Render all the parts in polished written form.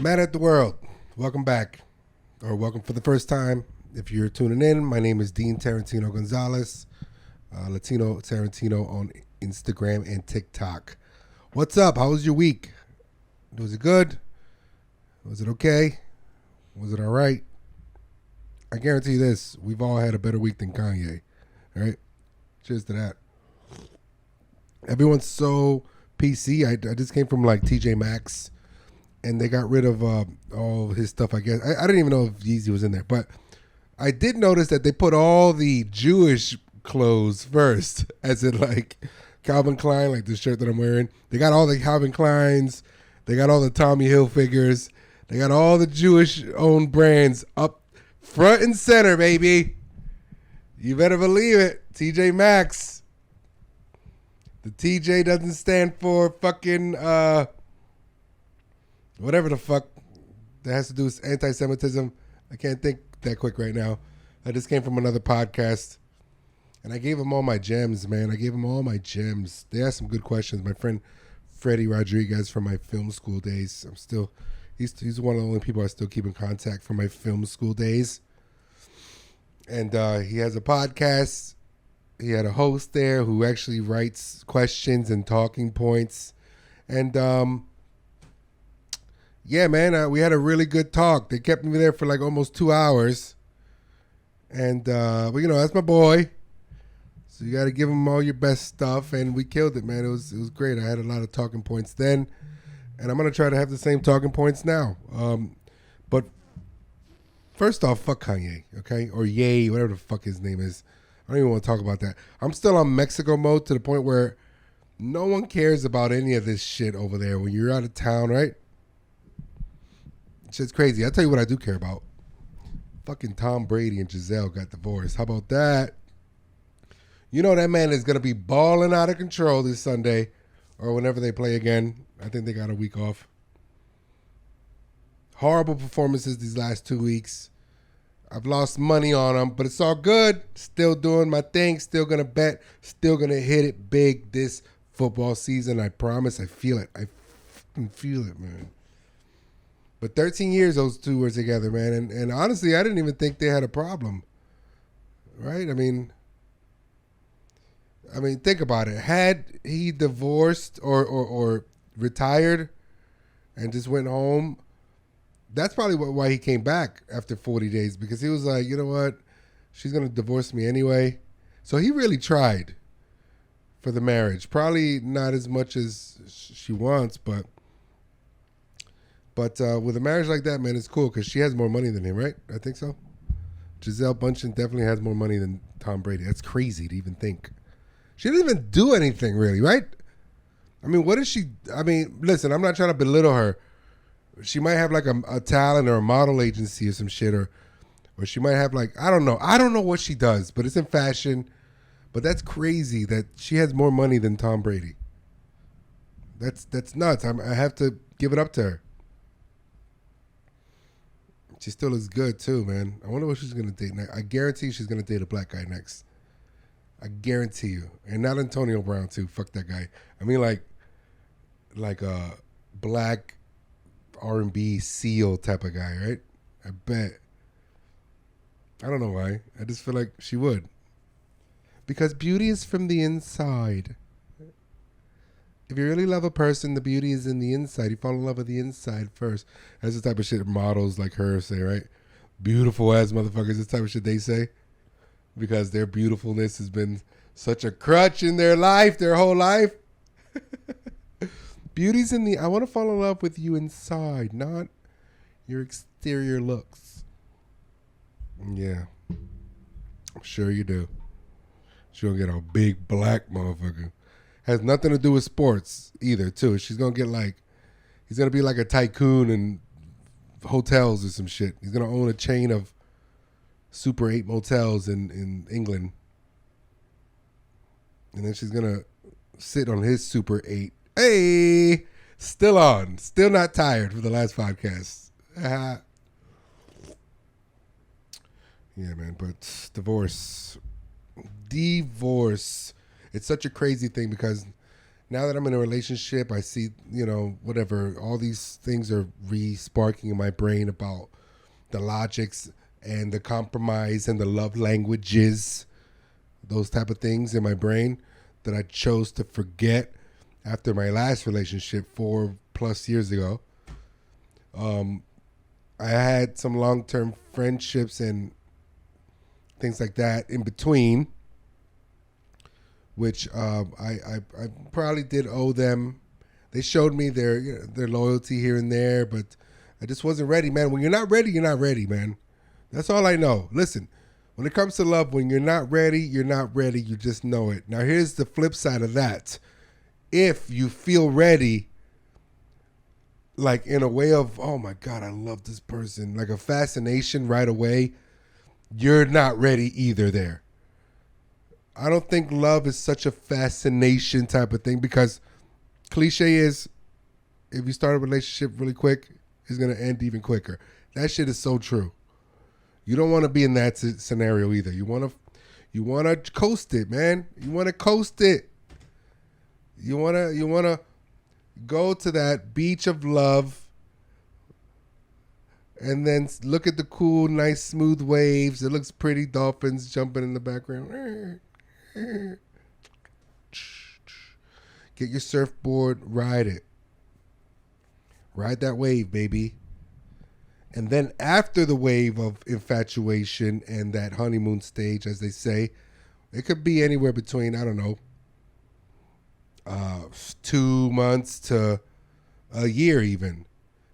Mad at the World. Welcome back, or welcome for the first time. If you're tuning in, my name is Dean Tarantino Gonzalez, Latino Tarantino on Instagram and TikTok. What's up? How was your week? Was it good? Was it okay? Was it all right? I guarantee you this: we've all had a better week than Kanye. All right, cheers to that. Everyone's so PC. I just came from like TJ Maxx, and they got rid of all his stuff. I guess I didn't even know if Yeezy was in there, but I did notice that they put all the Jewish clothes first, as in like Calvin Klein, like the shirt that I'm wearing. They got all the Calvin Kleins. They got all the Tommy Hilfigers. They got all the Jewish-owned brands up front and center, baby. You better believe it. TJ Maxx. The TJ doesn't stand for fucking whatever the fuck that has to do with anti-Semitism. I can't think that quick right now. I just came from another podcast, and I gave them all my gems, man. I gave them all my gems. They asked some good questions. My friend Freddie Rodriguez from my film school days. He's one of the only people I still keep in contact from my film school days. And he has a podcast. He had a host there who actually writes questions and talking points. And yeah, man, we had a really good talk. They kept me there for like almost 2 hours. And, well, you know, that's my boy. So you got to give him all your best stuff. And we killed it, man. It was great. I had a lot of talking points then. And I'm going to try to have the same talking points now. But first off, fuck Kanye, okay? Or Ye, whatever the fuck his name is. I don't even want to talk about that. I'm still on Mexico mode to the point where no one cares about any of this shit over there when you're out of town, right? Shit's crazy. I'll tell you what I do care about. Fucking Tom Brady and Giselle got divorced. How about that? You know that man is going to be balling out of control this Sunday or whenever they play again. I think they got a week off. Horrible performances these last 2 weeks. I've lost money on them, but it's all good. Still doing my thing. Still going to bet. Still going to hit it big this football season. I promise. I feel it. I fucking feel it, man. But 13 years those two were together, man. And honestly, I didn't even think they had a problem. Right? I mean, think about it. Had he divorced or retired and just went home, that's probably why he came back after 40 days, because he was like, you know what? She's going to divorce me anyway. So he really tried for the marriage. Probably not as much as she wants, but with a marriage like that, man, it's cool because she has more money than him, right? I think so. Giselle Bündchen definitely has more money than Tom Brady. That's crazy to even think. She didn't even do anything really, right? I mean, what is she? I mean, listen, I'm not trying to belittle her. She might have like a talent or a model agency or some shit, or she might have like, I don't know. I don't know what she does, but it's in fashion. But that's crazy that she has more money than Tom Brady. That's nuts. I have to give it up to her. She still is good too, man. I wonder what she's gonna date next. I guarantee she's gonna date a black guy next. I guarantee you, and not Antonio Brown too. Fuck that guy. I mean like a black R&B seal type of guy, right? I bet. I don't know why. I just feel like she would. Because beauty is from the inside. If you really love a person, the beauty is in the inside. You fall in love with the inside first. That's the type of shit models like her say, right? Beautiful ass motherfuckers, this type of shit they say. Because their beautifulness has been such a crutch in their life, their whole life. Beauty's in the, I want to fall in love with you inside, not your exterior looks. Yeah. I'm sure you do. She'll get a big black motherfucker. Has nothing to do with sports either, too. She's going to get like, he's going to be like a tycoon in hotels or some shit. He's going to own a chain of Super 8 motels in England. And then she's going to sit on his Super 8. Hey, still on. Still not tired for the last podcast. Yeah, man, but divorce. It's such a crazy thing because Now that I'm in a relationship, I see, whatever, all these things are re-sparking in my brain about the logics and the compromise and the love languages, those type of things in my brain that I chose to forget after my last relationship 4+ years ago. I had some long-term friendships and things like that in between, which I probably did owe them. They showed me their loyalty here and there, but I just wasn't ready, man. When you're not ready, you're not ready, man. That's all I know. Listen, when it comes to love, when you're not ready, you're not ready. You just know it. Now, here's the flip side of that. If you feel ready, like in a way of, oh my God, I love this person, like a fascination right away, you're not ready either there. I don't think love is such a fascination type of thing because cliche is if you start a relationship really quick, it's going to end even quicker. That shit is so true. You don't want to be in that scenario either. You want to coast it, man. You want to coast it. You want to go to that beach of love and then look at the cool, nice, smooth waves. It looks pretty. Dolphins jumping in the background. Get your surfboard, ride it. Ride that wave, baby. And then after the wave of infatuation and that honeymoon stage, as they say, it could be anywhere between, I don't know, 2 months to a year even.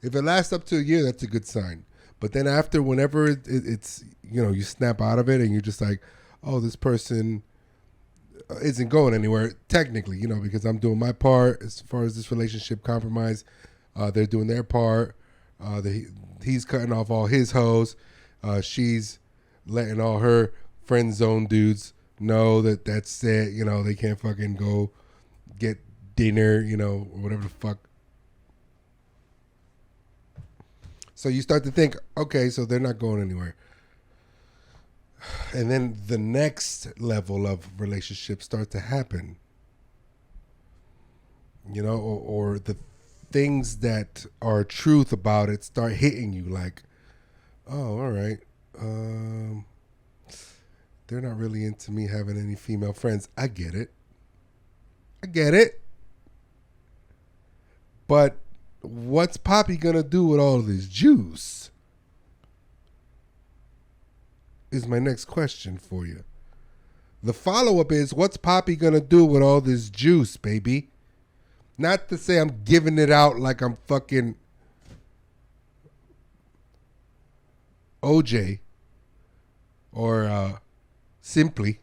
If it lasts up to a year, that's a good sign. But then after, whenever it's, you snap out of it and you're just like, oh, this person isn't going anywhere, technically, because I'm doing my part as far as this relationship compromise. They're doing their part. He's cutting off all his hoes. She's letting all her friend zone dudes know that that's it. They can't fucking go get dinner, or whatever the fuck. So you start to think, okay, so they're not going anywhere. And then the next level of relationships start to happen. Or the things that are truth about it start hitting you like, oh, all right. They're not really into me having any female friends. I get it. But what's Poppy going to do with all this juice? Is my next question for you. The follow-up is, what's Poppy going to do with all this juice, baby? Not to say I'm giving it out like I'm fucking OJ or Simply.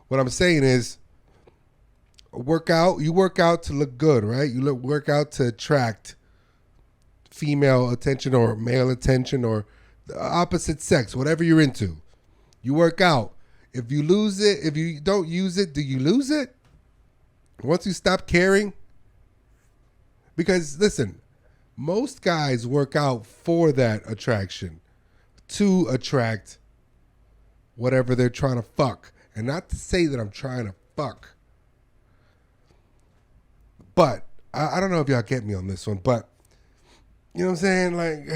What I'm saying is, you work out to look good, right? Work out to attract female attention or male attention or the opposite sex, whatever you're into. You work out. If you lose it, if you don't use it, do you lose it? Once you stop caring? Because, listen, most guys work out for that attraction, to attract whatever they're trying to fuck. And not to say that I'm trying to fuck. But, I don't know if y'all get me on this one, but, you know what I'm saying? Like,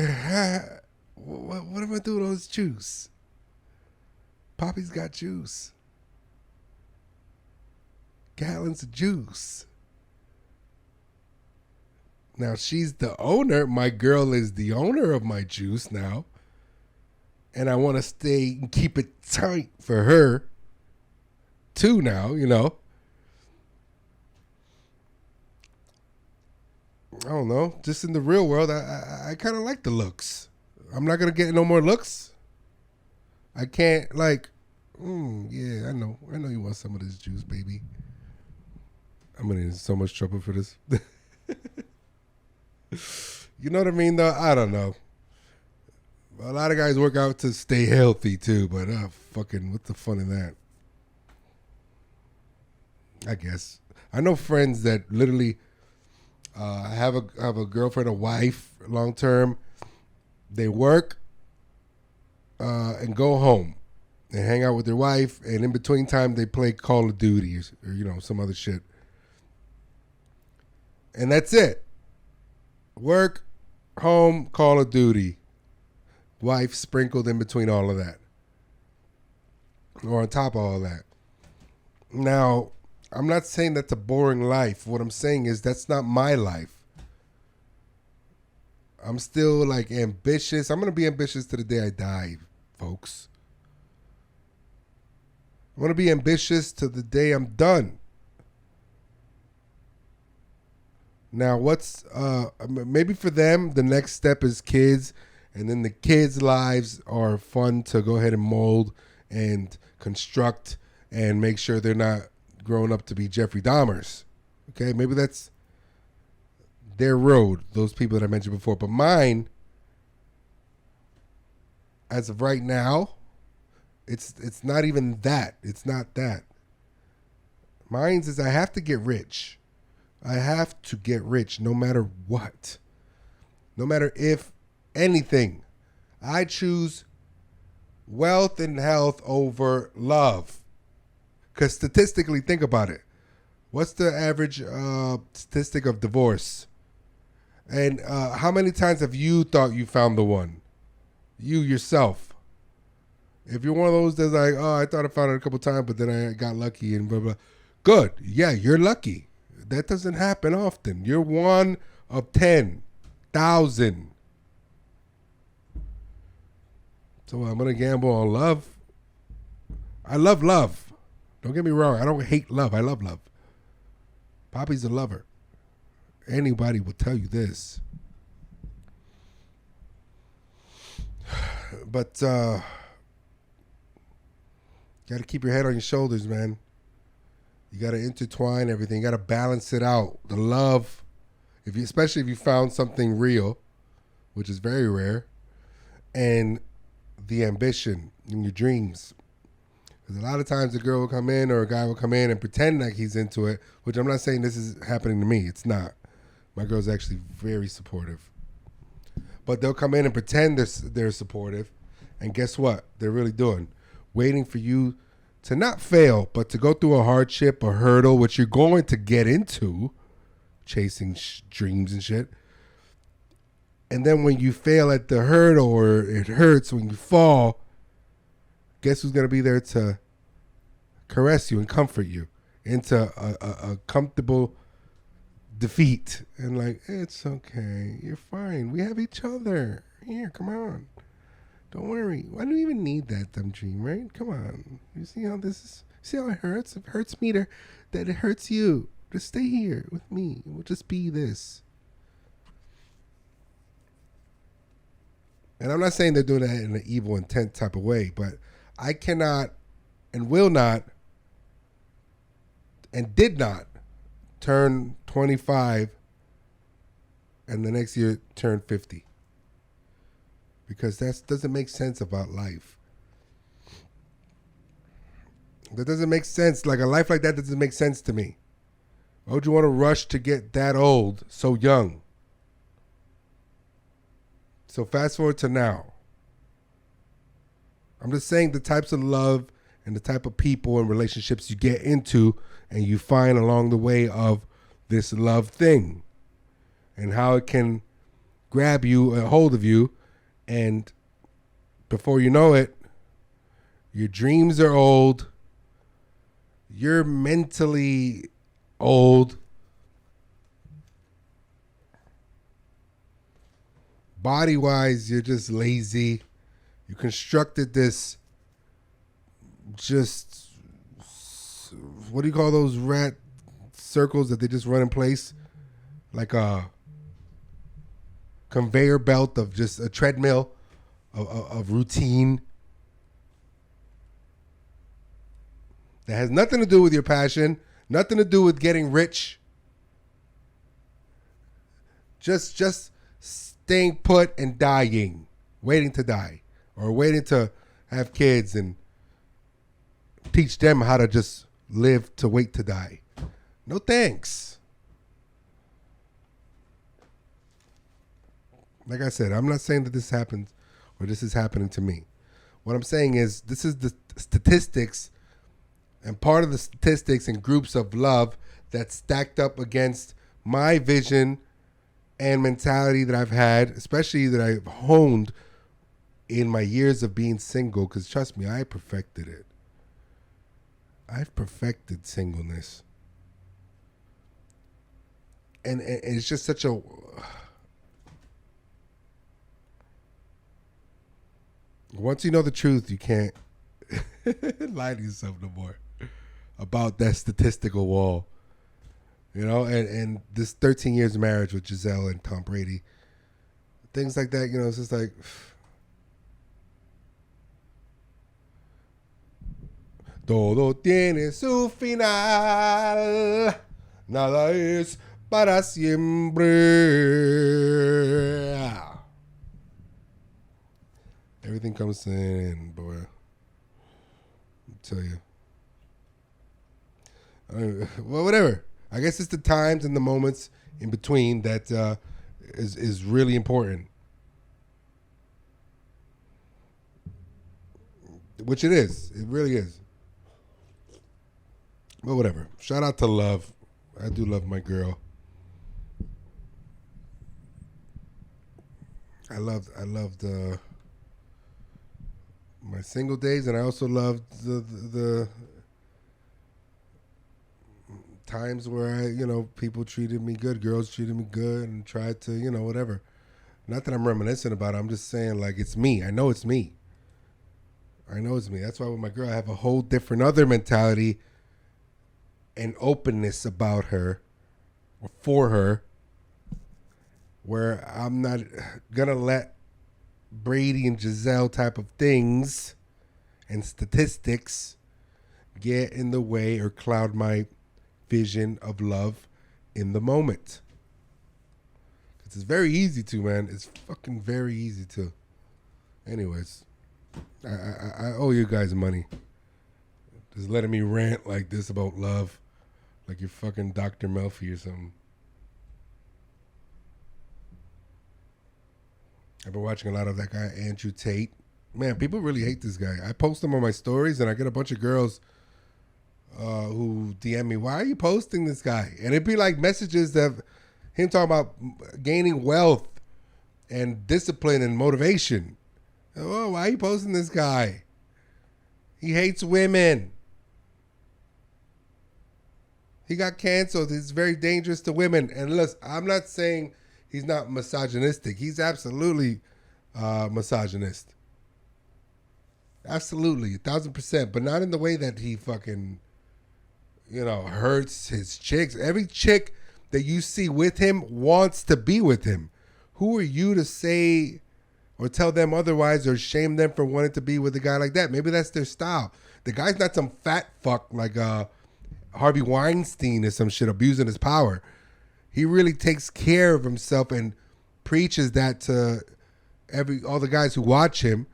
what am I doing with all this juice? Poppy's got juice. Gallons of juice. Now she's the owner. My girl is the owner of my juice now. And I want to stay and keep it tight for her too now, I don't know. Just in the real world, I kind of like the looks. I'm not going to get no more looks. I can't yeah, I know you want some of this juice, baby. I'm going to get in so much trouble for this. You know what I mean, though? I don't know. A lot of guys work out to stay healthy, too, but fucking, what's the fun in that? I guess. I know friends that literally have a girlfriend, a wife, long term. They work and go home and hang out with their wife, and in between time they play Call of Duty or some other shit. And that's it. Work, home, Call of Duty. Wife sprinkled in between all of that. Or on top of all that. Now, I'm not saying that's a boring life. What I'm saying is that's not my life. I'm still like ambitious. I'm going to be ambitious to the day I die, folks. I'm going to be ambitious to the day I'm done. Now, what's maybe for them, the next step is kids, and then the kids' lives are fun to go ahead and mold and construct and make sure they're not growing up to be Jeffrey Dahmers. Okay, maybe that's their road, those people that I mentioned before. But mine, as of right now, it's not even that. It's not that. Mine's is I have to get rich. I have to get rich no matter what. No matter if anything. I choose wealth and health over love. Because statistically, think about it. What's the average statistic of divorce? And how many times have you thought you found the one? You yourself. If you're one of those that's like, oh, I thought I found it a couple times, but then I got lucky and blah, blah. Good. Yeah, you're lucky. That doesn't happen often. You're one of 10,000. So I'm going to gamble on love. I love love. Don't get me wrong. I don't hate love. I love love. Poppy's a lover. Anybody will tell you this. But got to keep your head on your shoulders, man. You got to intertwine everything. You got to balance it out. The love, especially if you found something real, which is very rare, and the ambition and your dreams. Because a lot of times a girl will come in or a guy will come in and pretend like he's into it, which I'm not saying this is happening to me. It's not. My girl's actually very supportive. But they'll come in and pretend they're supportive, and guess what? They're really doing? Waiting for you to not fail, but to go through a hardship, a hurdle, which you're going to get into, chasing dreams and shit. And then when you fail at the hurdle or it hurts when you fall, guess who's going to be there to caress you and comfort you into a comfortable defeat? And like, it's okay. You're fine. We have each other. Here, come on. Don't worry. Why do you even need that dumb dream, right? Come on. You see how this is? See how it hurts? It hurts me that it hurts you. Just stay here with me. We'll just be this. And I'm not saying they're doing that in an evil intent type of way, but I cannot and will not and did not turn 25 and the next year turn 50. Because that doesn't make sense about life. That doesn't make sense. Like a life like that doesn't make sense to me. Why would you want to rush to get that old so young? So fast forward to now. I'm just saying the types of love and the type of people and relationships you get into and you find along the way of this love thing. And how it can grab you, a hold of you. And before you know it, your dreams are old. You're mentally old. Body-wise, you're just lazy. You constructed this just, what do you call those rat circles that they just run in place? Like a conveyor belt of just a treadmill of routine that has nothing to do with your passion, nothing to do with getting rich. Just staying put and dying, waiting to die, or waiting to have kids and teach them how to just live to wait to die. No thanks. Like I said, I'm not saying that this happens or this is happening to me. What I'm saying is this is the statistics and part of the statistics and groups of love that's stacked up against my vision and mentality that I've had, especially that I've honed in my years of being single, because trust me, I perfected it. I've perfected singleness. And it's just such a... Once you know the truth, you can't lie to yourself no more about that statistical wall. You know, and this 13 years of marriage with Giselle and Tom Brady, things like that, you know, it's just like... Todo tiene su final. Nada es para siempre. Everything comes in, boy. I'll tell you. Well, whatever. I guess it's the times and the moments in between that is really important. Which it is. It really is. But whatever. Shout out to love. I do love my girl. I loved my single days, and I also loved the times where people treated me good, girls treated me good, and tried to whatever. Not that I'm reminiscent about it. I'm just saying, like, it's me. I know it's me. That's why with my girl I have a whole different other mentality and openness about her or for her, where I'm not gonna let Brady and Giselle type of things and statistics get in the way or cloud my vision of love in the moment. It's very easy to, man. It's fucking very easy to. Anyways, I owe you guys money. Just letting me rant like this about love. Like you're fucking Dr. Melfi or something. I've been watching a lot of that guy, Andrew Tate. Man, people really hate this guy. I post him on my stories, and I get a bunch of girls who DM me, why are you posting this guy? And it'd be like messages that him talking about gaining wealth and discipline and motivation. Oh, why are you posting this guy? He hates women. He got canceled. It's very dangerous to women. And listen, I'm not saying he's not misogynistic. He's absolutely misogynist. Absolutely, 1,000%. But not in the way that he fucking, hurts his chicks. Every chick that you see with him wants to be with him. Who are you to say or tell them otherwise or shame them for wanting to be with a guy like that? Maybe that's their style. The guy's not some fat fuck like Harvey Weinstein or some shit abusing his power. He really takes care of himself and preaches that to all the guys who watch him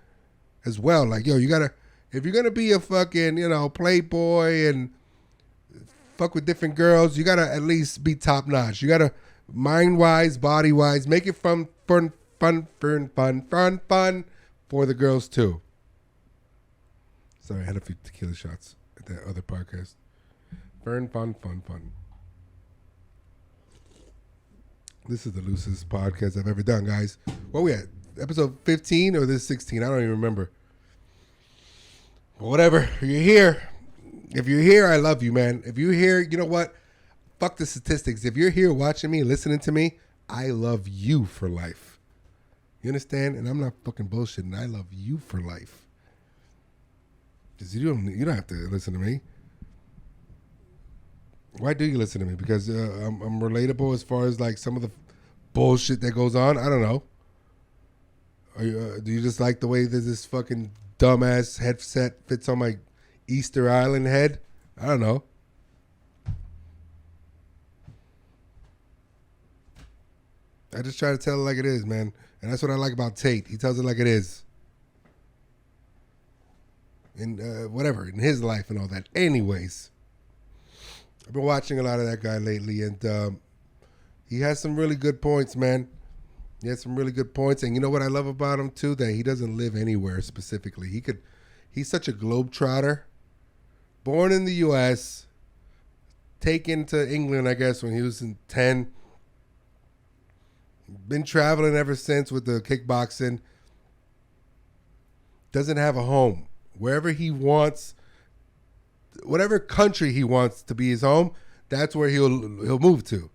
as well. Like, yo, if you're gonna be a fucking, playboy and fuck with different girls, you gotta at least be top notch. You gotta mind wise, body wise, make it fun for the girls too. Sorry, I had a few tequila shots at that other podcast. Fun. This is the loosest podcast I've ever done, guys. What we at? Episode 15 or this 16? I don't even remember. But whatever. You're here. If you're here, I love you, man. If you're here, you know what? Fuck the statistics. If you're here watching me, listening to me, I love you for life. You understand? And I'm not fucking bullshitting. I love you for life. Because you don't have to listen to me. Why do you listen to me? Because I'm relatable as far as like some of the bullshit that goes on. I don't know. Do you just like the way that this fucking dumbass headset fits on my Easter Island head? I don't know. I just try to tell it like it is, man. And that's what I like about Tate. He tells it like it is. In whatever, in his life and all that. Anyways. I've been watching a lot of that guy lately, and he has some really good points, man. He has some really good points, and you know what I love about him too? That he doesn't live anywhere specifically. He's such a globetrotter. Born in the U.S., taken to England, I guess, when he was in 10. Been traveling ever since with the kickboxing. Doesn't have a home. Wherever he wants, whatever country he wants to be his home, that's where he'll move to.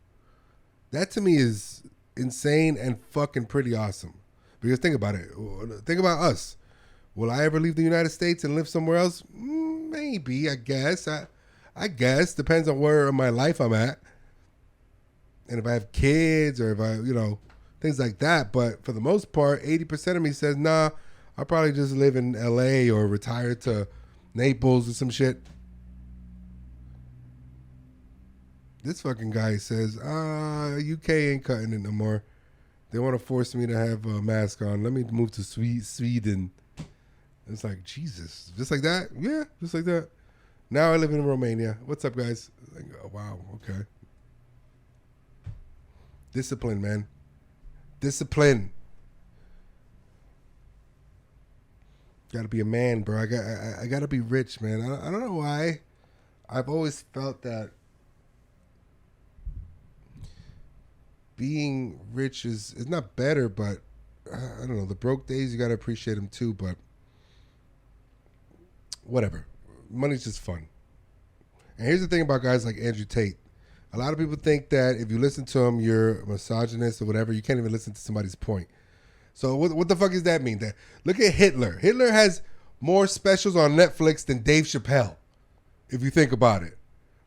That to me is insane and fucking pretty awesome. Because think about it. Think about us. Will I ever leave the United States and live somewhere else? Maybe, I guess. I guess. Depends on where in my life I'm at. And if I have kids or if I, things like that. But for the most part, 80% of me says, nah, I'll probably just live in LA or retire to Naples or some shit. This fucking guy says, UK ain't cutting it no more. They want to force me to have a mask on. Let me move to Sweden. It's like, Jesus. Just like that? Yeah, just like that. Now I live in Romania. What's up, guys? Like, oh, wow, okay. Discipline, man. Discipline. Got to be a man, bro. I got to be rich, man. I don't know why. I've always felt that being rich is not better, but I don't know. The broke days, you got to appreciate them too, but whatever. Money's just fun. And here's the thing about guys like Andrew Tate. A lot of people think that if you listen to him, you're a misogynist or whatever. You can't even listen to somebody's point. So what the fuck does that mean? That look at Hitler. Hitler has more specials on Netflix than Dave Chappelle, if you think about it.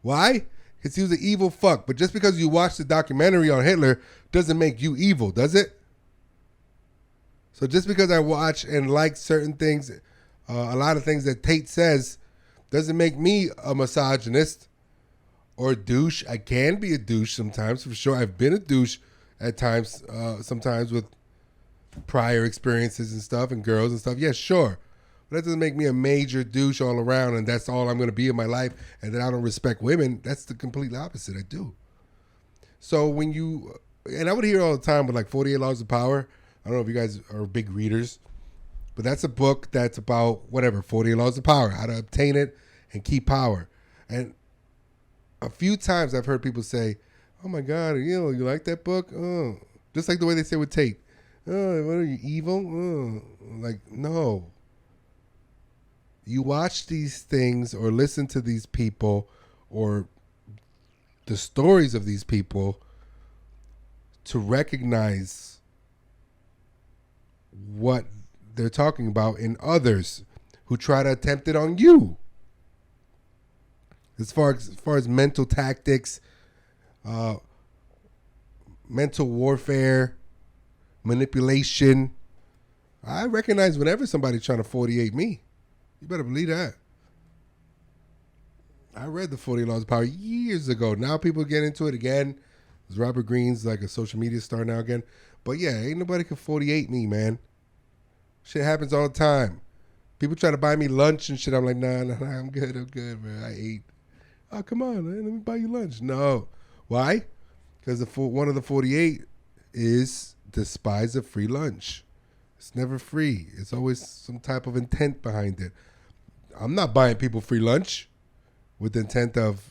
Why? Because he was an evil fuck. But just because you watch the documentary on Hitler doesn't make you evil, does it? So just because I watch and like certain things, a lot of things that Tate says, doesn't make me a misogynist or a douche. I can be a douche sometimes, for sure. I've been a douche at times, sometimes with prior experiences and stuff and girls and stuff. Yeah, sure. But that doesn't make me a major douche all around and that's all I'm going to be in my life and that I don't respect women. That's the complete opposite. I do. So when you, and I would hear all the time with like 48 Laws of Power. I don't know if you guys are big readers, but that's a book that's about whatever, 48 Laws of Power, how to obtain it and keep power. And a few times I've heard people say, oh my God, you like that book? Oh, just like the way they say with Tate. Oh, what are you, evil? Oh. Like, no. You watch these things or listen to these people or the stories of these people to recognize what they're talking about in others who try to attempt it on you. As far as mental tactics, mental warfare, manipulation, I recognize whenever somebody's trying to 48 me. You better believe that. I read the 48 Laws of Power years ago. Now people get into it again. Robert Greene's like a social media star now again. But yeah, ain't nobody can 48 me, man. Shit happens all the time. People try to buy me lunch and shit. I'm like, nah, I'm good, man. I ate. Oh, come on, man. Let me buy you lunch. No. Why? Because one of the 48 is despise a free lunch. It's never free. It's always some type of intent behind it. I'm not buying people free lunch with the intent of,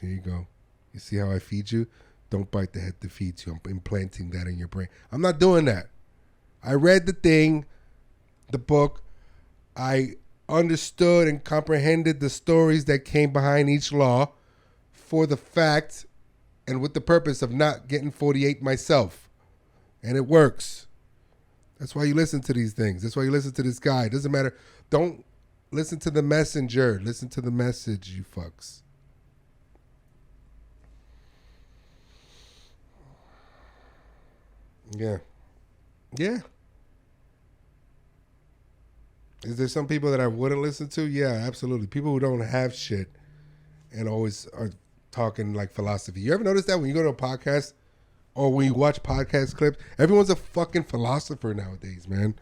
here you go. You see how I feed you? Don't bite the head that feeds you. I'm implanting that in your brain. I'm not doing that. I read the thing, the book. I understood and comprehended the stories that came behind each law for the fact and with the purpose of not getting 48 myself. And it works. That's why you listen to these things. That's why you listen to this guy. It doesn't matter. Don't listen to the messenger. Listen to the message, you fucks. Yeah. Yeah. Is there some people that I wouldn't listen to? Yeah, absolutely. People who don't have shit and always are talking like philosophy. You ever notice that when you go to a podcast or when you watch podcast clips, everyone's a fucking philosopher nowadays, man.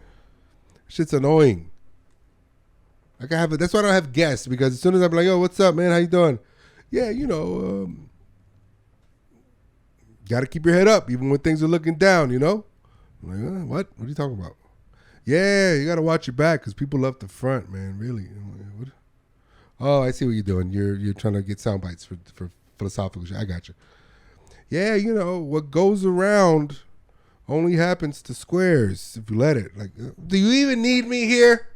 Shit's annoying. Like that's why I don't have guests, because as soon as I'm like, yo, what's up, man? How you doing? Yeah, got to keep your head up even when things are looking down, I'm like, what? What are you talking about? Yeah, you got to watch your back because people love the front, man, really. I'm like, what? Oh, I see what you're doing. You're trying to get sound bites for philosophical shit. I got you. Yeah, you know, what goes around only happens to squares if you let it. Like, do you even need me here?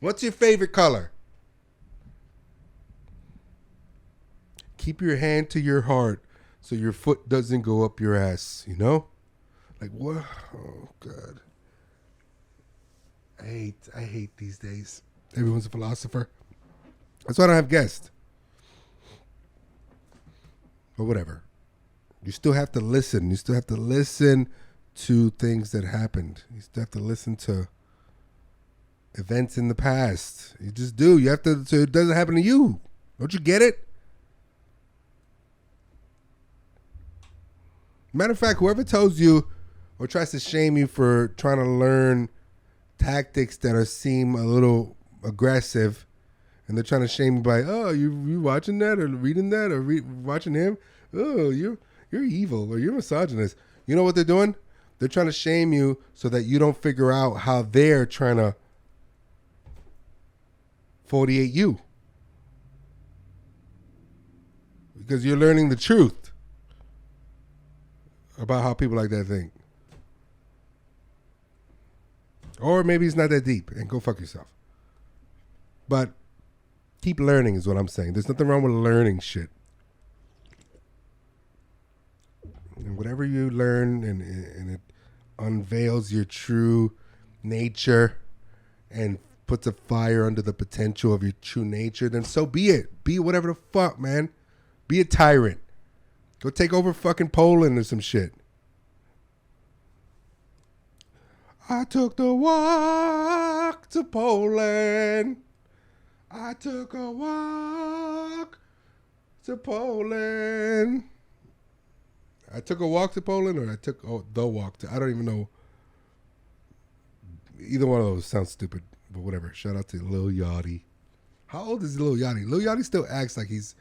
What's your favorite color? Keep your hand to your heart so your foot doesn't go up your ass, you know? Like, what? Oh, God. I hate these days. Everyone's a philosopher. That's why I don't have guests. But whatever. You still have to listen. You still have to listen to things that happened. You still have to listen to events in the past. You just do. You have to, so it doesn't happen to you. Don't you get it? Matter of fact, whoever tells you or tries to shame you for trying to learn tactics that seem a little aggressive, and they're trying to shame you by, oh, you watching that or reading that or watching him? Oh, you're evil or you're misogynist. You know what they're doing? They're trying to shame you so that you don't figure out how they're trying to 48 you. Because you're learning the truth about how people like that think. Or maybe it's not that deep and go fuck yourself. But keep learning is what I'm saying. There's nothing wrong with learning shit. And whatever you learn and it unveils your true nature and puts a fire under the potential of your true nature, then so be it. Be whatever the fuck, man. Be a tyrant. Go take over fucking Poland or some shit. I took the walk to Poland. I took a walk to Poland. I took a walk to Poland, or I took the walk to, I don't even know. Either one of those sounds stupid, but whatever. Shout out to Lil Yachty. How old is Lil Yachty? Lil Yachty still acts like he's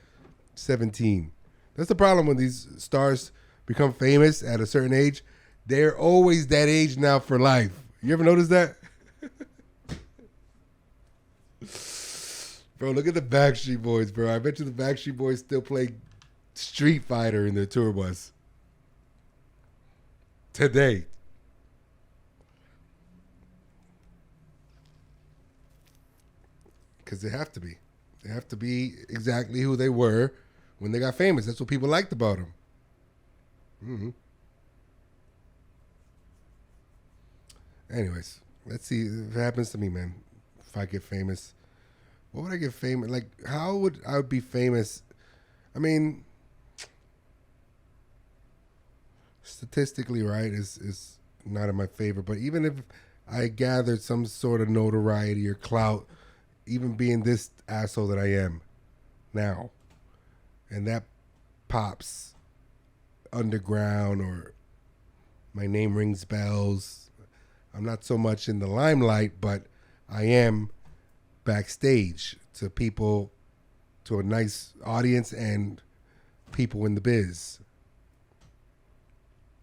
17. That's the problem when these stars become famous at a certain age. They're always that age now for life. You ever notice that? Bro, look at the Backstreet Boys, bro. I bet you the Backstreet Boys still play Street Fighter in their tour bus. Today. Because they have to be. They have to be exactly who they were when they got famous. That's what people liked about them. Mm-hmm. Anyways, let's see if it happens to me, man. If I get famous, what would I get famous? Like, how would I be famous? I mean, statistically, right, is not in my favor. But even if I gathered some sort of notoriety or clout, even being this asshole that I am now, and that pops underground or my name rings bells, I'm not so much in the limelight, but I am backstage to people, to a nice audience and people in the biz.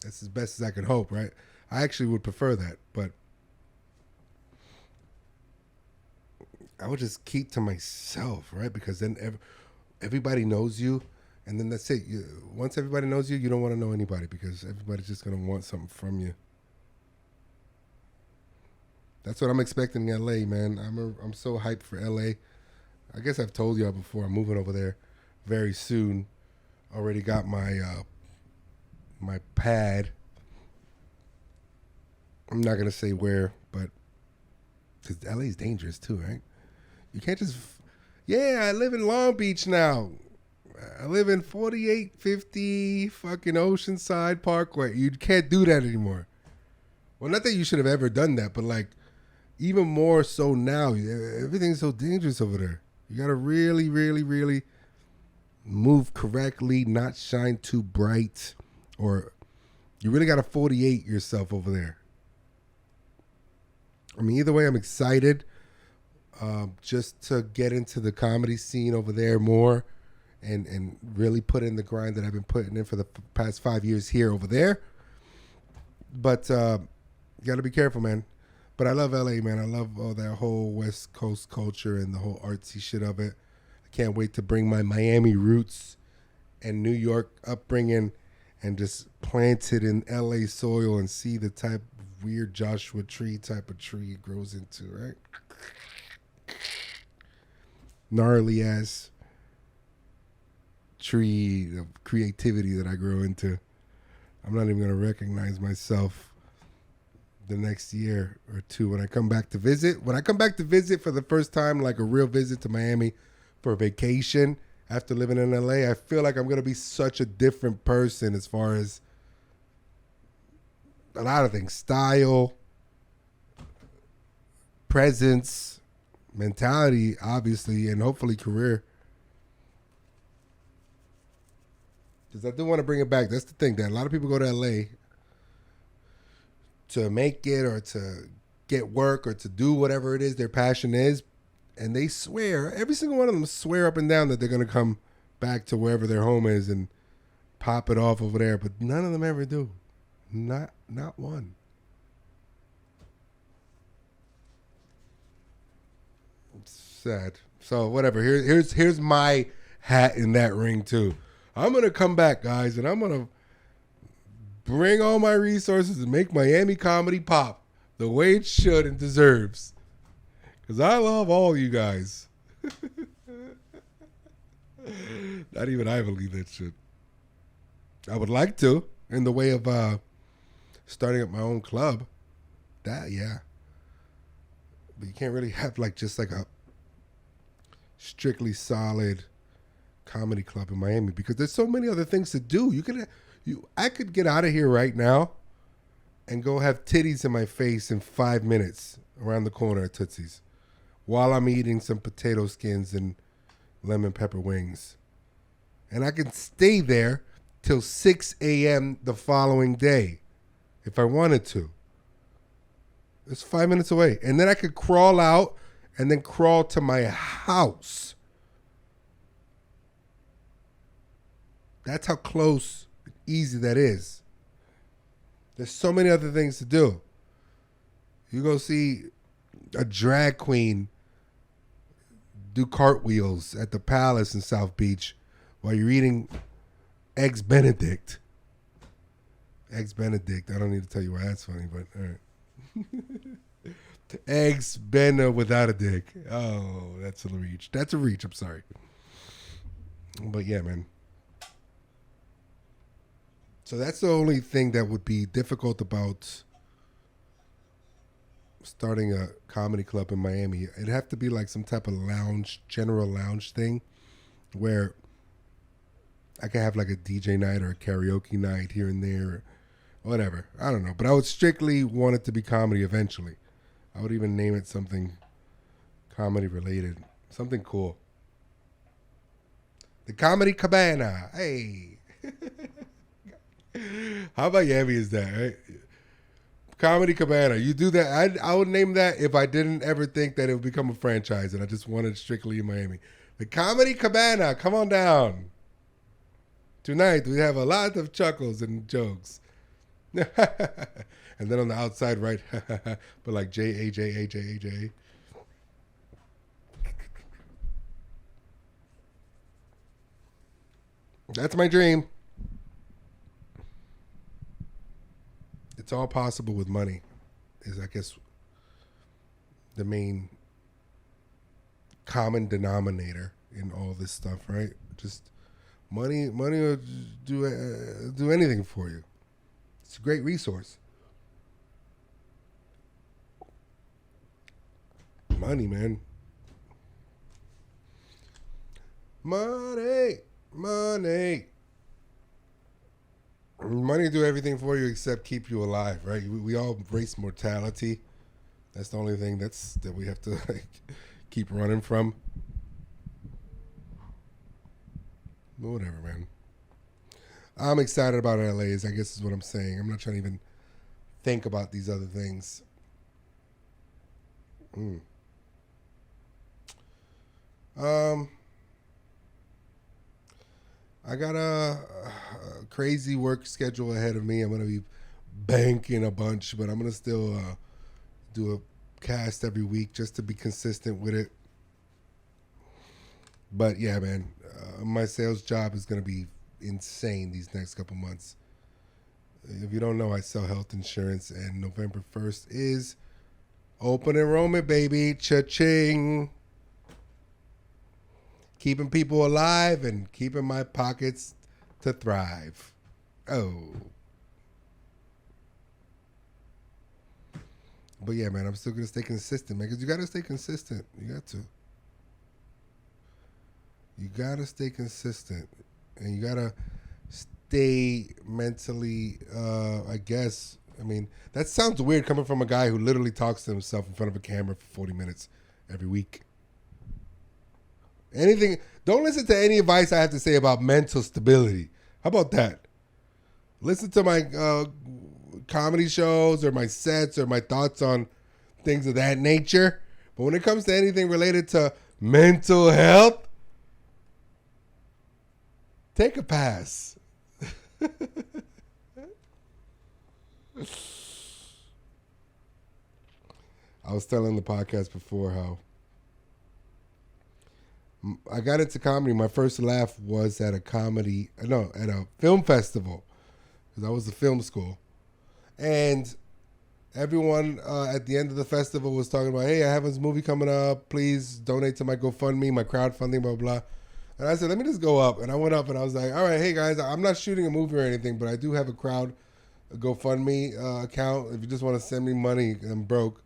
That's as best as I could hope, right? I actually would prefer that, but I would just keep to myself, right? Because then everybody knows you, and then that's it. Once everybody knows you, you don't want to know anybody because everybody's just going to want something from you. That's what I'm expecting in LA, man. I'm so hyped for LA. I guess I've told y'all before. I'm moving over there very soon. Already got my my pad. I'm not gonna say where, but because LA is dangerous too, right? You can't just. Yeah, I live in Long Beach now. I live in 4850 fucking Oceanside Parkway. You can't do that anymore. Well, not that you should have ever done that, but like. Even more so now, everything's so dangerous over there. You got to really, really, really move correctly, not shine too bright, or you really got to 48 yourself over there. I mean, either way, I'm excited just to get into the comedy scene over there more and really put in the grind that I've been putting in for the past 5 years here over there. But you got to be careful, man. But I love LA, man. I love all that whole West Coast culture and the whole artsy shit of it. I can't wait to bring my Miami roots and New York upbringing and just plant it in LA soil and see the type of weird Joshua tree type of tree it grows into, right? Gnarly ass tree of creativity that I grow into. I'm not even going to recognize myself the next year or two when I come back to visit. When I come back to visit for the first time, like a real visit to Miami for a vacation after living in LA, I feel like I'm going to be such a different person as far as a lot of things: style, presence, mentality, obviously, and hopefully career. Because I do want to bring it back. That's the thing, that a lot of people go to LA to make it or to get work or to do whatever it is their passion is. And they swear, every single one of them swear up and down that they're going to come back to wherever their home is and pop it off over there. But none of them ever do. Not one. It's sad. So whatever. Here's my hat in that ring too. I'm going to come back, guys, and I'm going to bring all my resources and make Miami comedy pop the way it should and deserves. Because I love all you guys. Not even I believe that shit. I would like to, in the way of starting up my own club. That, yeah. But you can't really have just like a strictly solid comedy club in Miami because there's so many other things to do. I could get out of here right now and go have titties in my face in 5 minutes around the corner at Tootsie's while I'm eating some potato skins and lemon pepper wings. And I can stay there till 6 a.m. the following day if I wanted to. It's 5 minutes away. And then I could crawl out and then crawl to my house. That's how close, easy that is. There's so many other things to do. You go see a drag queen do cartwheels at the Palace in South Beach while you're eating Eggs Benedict. Eggs Benedict. I don't need to tell you why that's funny, but all right. Eggs Benna without a dick. Oh, that's a reach. That's a reach. I'm sorry. But yeah, man. So that's the only thing that would be difficult about starting a comedy club in Miami. It'd have to be like some type of lounge, general lounge thing where I could have like a DJ night or a karaoke night here and there or whatever. I don't know. But I would strictly want it to be comedy eventually. I would even name it something comedy related. Something cool. The Comedy Cabana. Hey. How Miami is that, right? Comedy Cabana. You do that. I would name that if I didn't ever think that it would become a franchise and I just wanted strictly in Miami. The Comedy Cabana. Come on down. Tonight we have a lot of chuckles and jokes. And then on the outside, right? But like J-A-J-A-J-A-J. That's my dream. It's all possible with money, is I guess the main common denominator in all this stuff, right? Just money will do anything for you. It's a great resource. Money, man. Money. Money do everything for you except keep you alive, right? We all embrace mortality. That's the only thing that we have to like keep running from. Whatever, man. I'm excited about LA. I guess is what I'm saying. I'm not trying to even think about these other things. I got a crazy work schedule ahead of me. I'm gonna be banking a bunch, but I'm gonna still do a cast every week just to be consistent with it. But yeah, man, my sales job is going to be insane these next couple months. If you don't know, I sell health insurance, and November 1st is open enrollment, baby. Cha-ching. Keeping people alive and keeping my pockets to thrive. Oh. But yeah, man, I'm still going to stay consistent, man, because you got to stay consistent. You got to. You got to stay consistent. And you got to stay mentally, I guess. I mean, that sounds weird coming from a guy who literally talks to himself in front of a camera for 40 minutes every week. Anything, don't listen to any advice I have to say about mental stability. How about that? Listen to my comedy shows or my sets or my thoughts on things of that nature. But when it comes to anything related to mental health, take a pass. I was telling the podcast before how I got into comedy. My first laugh was at at a film festival, because I was a film school. And everyone at the end of the festival was talking about, hey, I have this movie coming up. Please donate to my GoFundMe, my crowdfunding, blah, blah. And I said, let me just go up. And I went up and I was like, all right, hey, guys, I'm not shooting a movie or anything, but I do have a GoFundMe account. If you just want to send me money, I'm broke.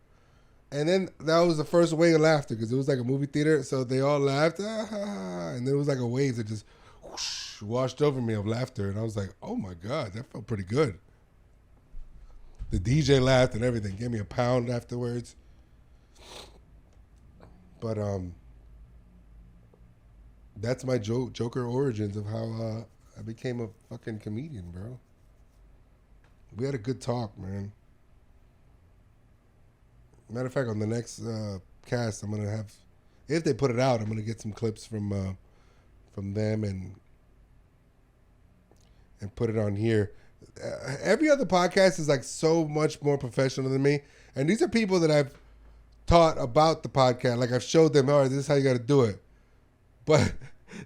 And then that was the first wave of laughter, because it was like a movie theater. So they all laughed. And then it was like a wave that just whoosh, washed over me of laughter. And I was like, oh, my God, that felt pretty good. The DJ laughed and everything. Gave me a pound afterwards. But that's my Joker origins of how I became a fucking comedian, bro. We had a good talk, man. Matter of fact, on the next cast, I'm gonna have, if they put it out, I'm gonna get some clips from them and put it on here. Every other podcast is like so much more professional than me, and these are people that I've taught about the podcast. Like I've showed them, all right, this is how you got to do it, but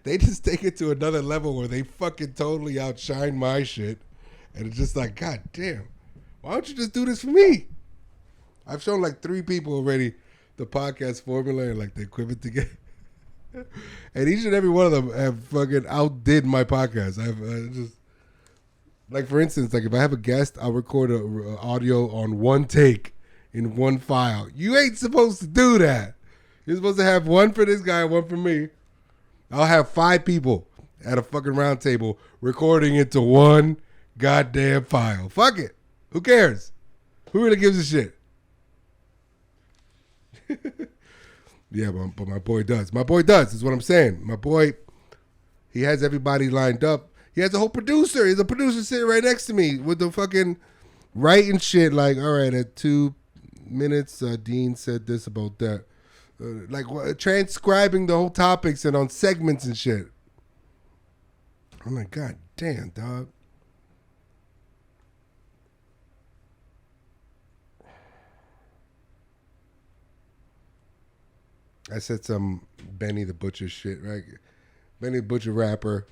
they just take it to another level where they fucking totally outshine my shit, and it's just like, God damn, why don't you just do this for me? I've shown like 3 people already the podcast formula and like the equipment to get, and each and every one of them have fucking outdid my podcast. I've just, like, for instance, like if I have a guest, I'll record a audio on one take in one file. You ain't supposed to do that. You're supposed to have one for this guy, one for me. I'll have 5 people at a fucking round table recording into one goddamn file. Fuck it. Who cares? Who really gives a shit? Yeah, but my boy does. My boy does, is what I'm saying. My boy, he has everybody lined up. He has a whole producer. He's a producer sitting right next to me with the fucking writing shit. Like, all right, at 2 minutes, Dean said this about that. Transcribing the whole topics and on segments and shit. I'm like, God damn, dog. I said some Benny the Butcher shit, right? Benny the Butcher rapper.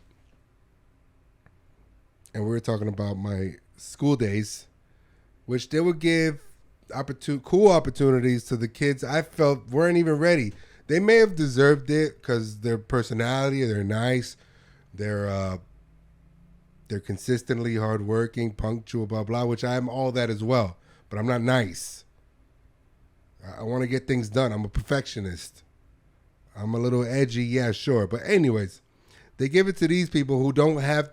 And we were talking about my school days, which they would give cool opportunities to the kids I felt weren't even ready. They may have deserved it because their personality, they're nice, they're consistently hardworking, punctual, blah, blah, which I'm all that as well. But I'm not nice. I want to get things done. I'm a perfectionist. I'm a little edgy, yeah, sure. But anyways, they give it to these people who don't have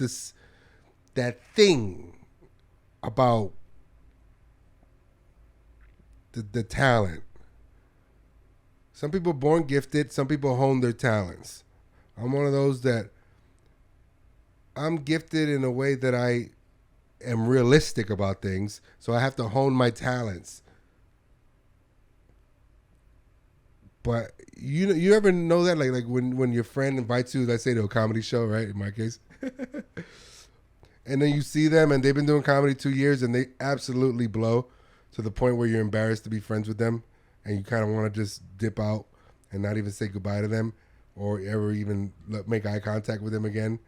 that thing about the talent. Some people are born gifted. Some people hone their talents. I'm one of those that I'm gifted in a way that I am realistic about things. So I have to hone my talents. But you ever know that? Like when your friend invites you, let's say, to a comedy show, right? In my case. And then you see them and they've been doing comedy 2 years and they absolutely blow. to the point where you're embarrassed to be friends with them, and you kind of want to just dip out and not even say goodbye to them, or ever even make eye contact with them again.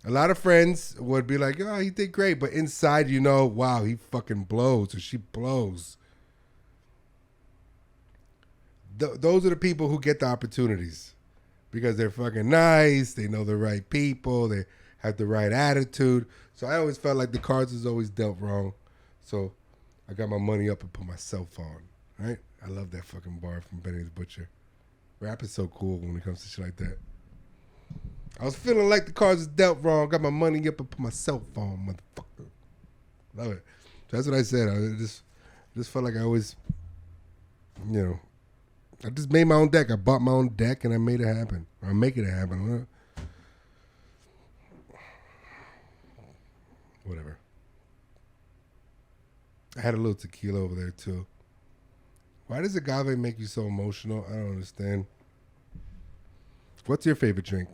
A lot of friends would be like, "Oh, he did great," but inside, you know, wow, he fucking blows or she blows. Those are the people who get the opportunities because they're fucking nice. They know the right people. They have the right attitude. So I always felt like the cards was always dealt wrong. So I got my money up and put myself on. Right? I love that fucking bar from Benny's Butcher. Rap is so cool when it comes to shit like that. I was feeling like the cards was dealt wrong. Got my money up and put myself on, motherfucker. Love it. So that's what I said. I just felt like I always, you know, I just made my own deck. I bought my own deck and I made it happen. Or I'm making it happen. Whatever. I had a little tequila over there too. Why does agave make you so emotional? I don't understand. What's your favorite drink?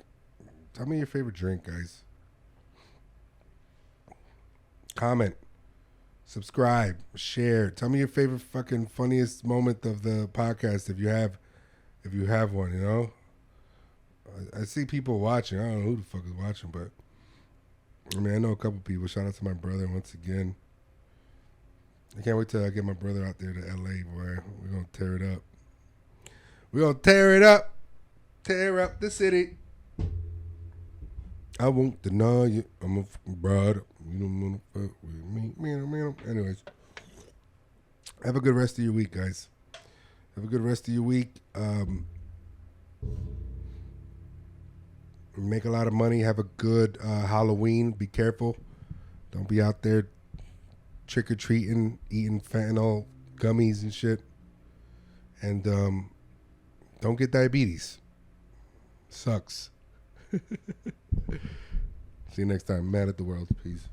Tell me your favorite drink, guys. Comment. Subscribe. Share. Tell me your favorite fucking funniest moment of the podcast if you have one, you know? I see people watching. I don't know who the fuck is watching, but I mean, I know a couple people. Shout out to my brother once again. I can't wait till I get my brother out there to LA, boy. We're going to tear it up. We're going to tear it up. Tear up the city. I won't deny you. I'm a fucking brother. You don't want to fuck with me. Anyways. Have a good rest of your week, guys. Have a good rest of your week. Make a lot of money. Have a good Halloween. Be careful. Don't be out there trick-or-treating, eating fentanyl gummies and shit. And don't get diabetes. Sucks. See you next time. Mad at the world. Peace.